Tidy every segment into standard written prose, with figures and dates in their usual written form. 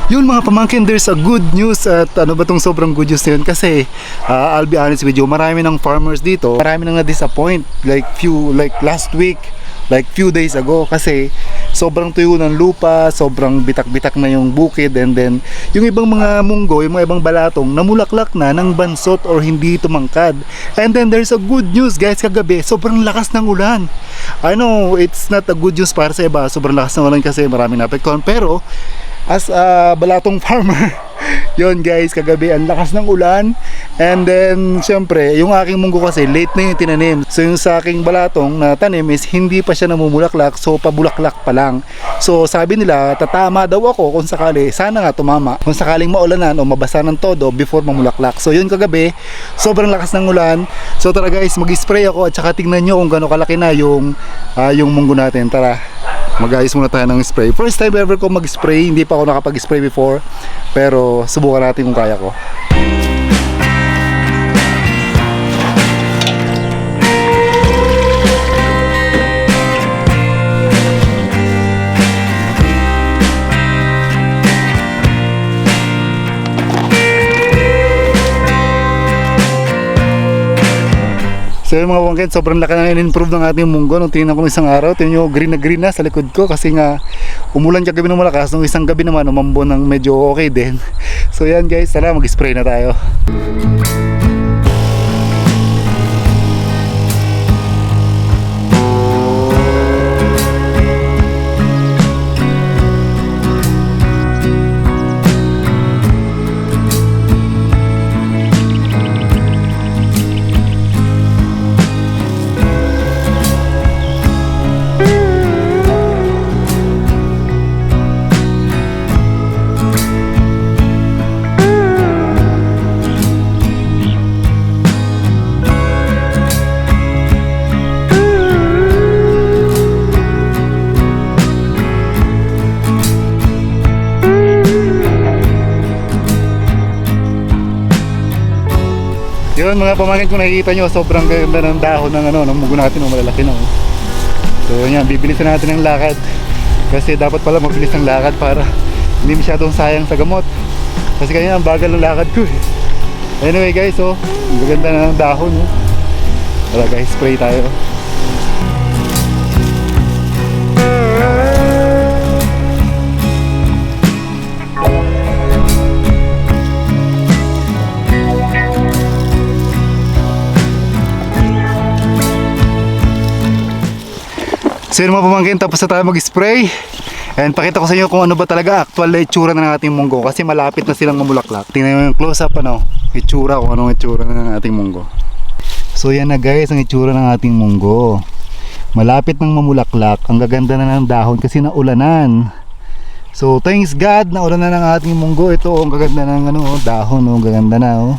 Yun mga pamangkin, there's a good news. At ano ba tong sobrang good news na yun? Kasi I'll be honest with you, marami ng farmers dito, marami nang na-disappoint like last week, like few days ago, kasi sobrang tuyo ng lupa, sobrang bitak-bitak na yung bukid, and then yung ibang mga munggo, yung mga ibang balatong namulaklak na ng bansot or hindi tumangkad. And then there's a good news guys, kagabi sobrang lakas ng ulan. I know it's not a good news para sa iba, sobrang lakas ng ulan kasi maraming naapektuhan, pero as a balatong farmer, yon guys, kagabi ang lakas ng ulan. And then syempre yung aking munggo kasi late na yung tinanim, so yung sa aking balatong na tanim is hindi pa siya namumulaklak, so pabulaklak pa lang. So sabi nila tatama daw ako kung sakali, sana nga tumama, kung sakaling maulanan o mabasa ng todo before mamulaklak. So yun kagabi, sobrang lakas ng ulan. So tara guys, mag-spray ako at saka tingnan nyo kung gaano kalaki na yung munggo natin. Tara, mag-ayos muna tayo ng spray. First time ever ko mag-spray, hindi pa ako nakapag-spray before, pero subukan natin kung kaya ko. So yung mga pamangkin, sobrang laki na in-improve ng ating munggo. Nung tingnan ko ng isang araw, tingnan nyo green na sa likod ko, kasi nga umulan kagabi ng malakas. Nung isang gabi naman umambon ng medyo okay din. So yan guys, tara mag-spray na tayo. Yun mga pamangkin, kung nakikita nyo, sobrang ganda ng dahon ng ng munggo natin, malalaki na. So yan, bibilisan natin ang lakad, kasi dapat pala mabilis ang lakad para hindi masyadong sayang sa gamot, kasi kanina ang bagal ng lakad ko eh. Anyway guys, ang ganda na ng dahon. Tara guys, spray tayo. So yun mga pamangkin, tapos na tayo mag-spray. And pakita ko sa inyo kung ano ba talaga actual na itsura ng ating munggo, kasi malapit na silang mamulaklak. Tingnan nyo yung close up itsura, kung anong itsura ng ating munggo. So yan na guys, ang itsura ng ating munggo. Malapit nang mamulaklak, ang gaganda na ng dahon kasi naulanan. So thanks God, naulanan ng ating munggo. Ito ang gaganda ng dahon, gaganda na.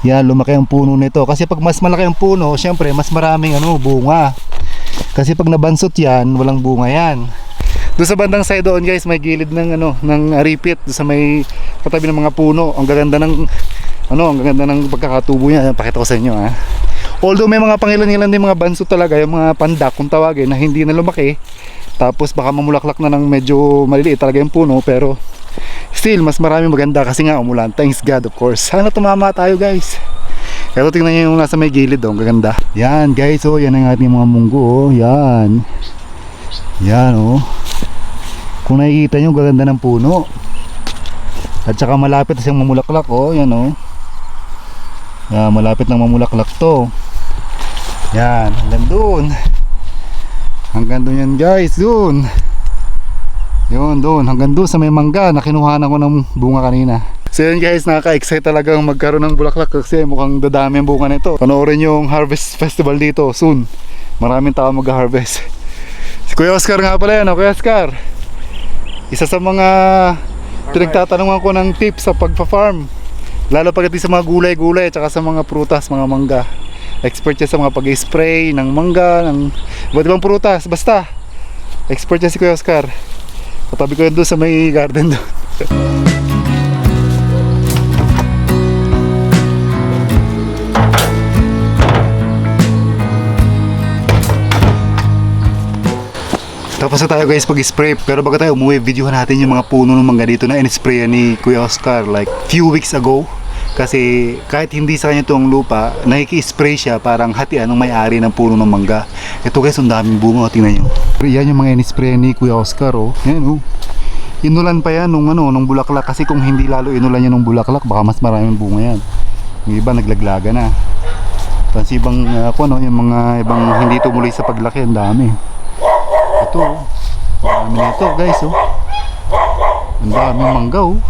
Yan, lumaki ang puno nito, kasi pag mas malaki ang puno, syempre mas maraming bunga. Kasi pag nabansot yan, walang bunga yan. Doon sa bandang side doon guys, may gilid ng ng aripit, doon sa may katabi ng mga puno. Ang gaganda ng ang gaganda ng pagkakatubo niya. Pakita ko sa inyo Although may mga pangilan-ilan din mga bansot talaga, yung mga pandak kung tawagin, na hindi na lumaki. Tapos baka mamulaklak na ng medyo maliliit talaga yung puno, pero still mas marami maganda kasi nga umulan. Thanks God of course. Sana tumama tayo guys. Pero tingnan nyo yung nasa may gilid gaganda. Yan guys, yan ang ating mga munggo. Yan. Yan kung nakikita nyo, gaganda ng puno. At saka malapit na siyang mamulaklak. Yan yan, malapit lang mamulaklak to. Yan, hanggang doon. Hanggang doon yan guys, doon. Yun, doon, hanggang doon sa may mangga na kinuhanan ko ng bunga kanina. So yun guys, nakaka-excite talagang magkaroon ng bulaklak, kasi mukhang dadami ang bunga nito. Panoorin yung Harvest Festival dito soon. Maraming tao mag-harvest. Si Kuya Oscar nga pala yan, Kuya Oscar. Isa sa mga pinagtatanungan ko ng tips sa pagpa-farm, lalo pagdating sa mga gulay-gulay at saka sa mga prutas, mga mangga. Expert siya sa mga pag-spray ng mangga, ng iba't ibang prutas, basta expert siya si Kuya Oscar. Katabi ko yun doon sa may garden doon. Tapos na tayo guys pag-spray. Pero bago tayo umuwi, videohan natin yung mga puno ng mangga dito na in-sprayan ni Kuya Oscar like few weeks ago. Kasi kahit hindi sa kanya itong lupa, nakiki-spray siya parang hatian ng may-ari ng puno ng mangga. Ito guys, ang daming bunga, tingnan nyo. Yan yung mga in-sprayan ni Kuya Oscar, oh. Yan, oh. Inulan pa yan nung bulaklak, kasi kung hindi lalo inulan yan nung bulaklak, baka mas maraming bunga yan. Yung iba naglaglaga na. Tapos ibang yung mga ibang hindi tumuloy sa paglaki, ang dami. Ito, oh. Ang dami nito guys, oh. Ang daming mangga, oh.